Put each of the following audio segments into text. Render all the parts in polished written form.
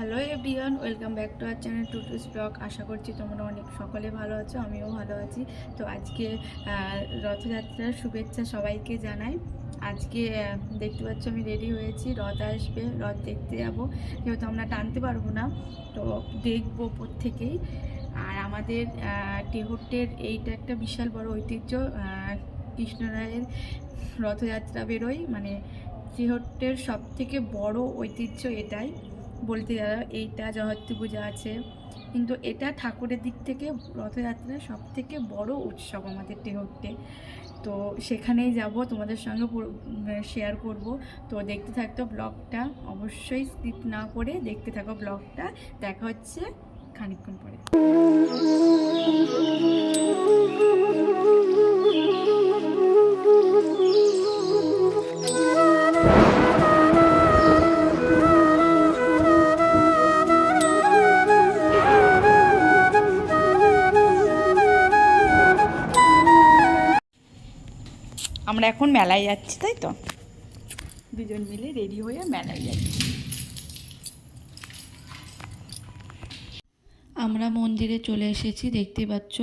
Hello everyone, welcome back to our channel Tutu's blog. আশা করছি তোমরা অনেক সকলে ভালো আছো, আমিও ভালো আছি। তো আজকে রথযাত্রার শুভেচ্ছা সবাইকে জানাই। আজকে দেখতে পাচ্ছ আমি রেডি হয়েছি, রথ আসবে, রথ দেখতে যাব। যেহেতু আমরা টানতে পারবো না, তো দেখবো প্রত্যেকেই। আর আমাদের টেহট্টের এইটা একটা বিশাল বড় ঐতিহ্য। কৃষ্ণরায়ের রথযাত্রা বেরোয়, মানে টেহট্টের সব থেকে বড় ঐতিহ্য এটাই বলতে যারা। এইটা জগত্রী পূজা আছে, কিন্তু এটা ঠাকুরের দিক থেকে রথযাত্রার সব থেকে বড় উৎসব আমাদের টেহট্টে। তো সেখানেই যাব, তোমাদের সঙ্গে শেয়ার করব। তো দেখতে থাকতো ব্লগটা, অবশ্যই স্কিপ না করে দেখতে থাকো ব্লগটা। দেখা হচ্ছে খানিকক্ষণ পরে। আমরা এখন মেলায় যাচ্ছি, তাই তো? দুজন মিলে রেডি হয়ে মেলায় যাচ্ছি। আমরা মন্দিরে চলে এসেছি, দেখতে পাচ্ছ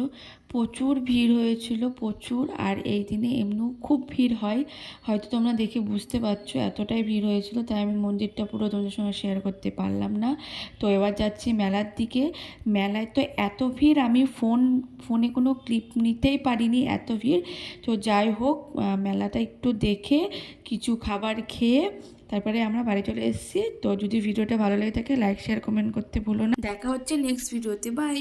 প্রচুর ভিড় হয়েছিল, প্রচুর। আর এই দিনে এমনিও খুব ভিড় হয়, হয়তো তোমরা দেখে বুঝতে পারছো এতটাই ভিড় হয়েছিল, তাই আমি মন্দিরটা পুরো তোমাদের সঙ্গে শেয়ার করতে পারলাম না। তো এবার যাচ্ছি মেলার দিকে। মেলায় তো এত ভিড়, আমি ফোনে কোনো ক্লিপ নিতেই পারিনি, এত ভিড়। তো যাই হোক, মেলাটা একটু দেখে কিছু খাবার খেয়ে তারপরে আমরা বাড়ি চলে এসেছি। তো যদি ভিডিওটা ভালো লেগে থাকে, লাইক শেয়ার কমেন্ট করতে ভুলো না। দেখা হচ্ছে নেক্সট ভিডিওতে, বাই।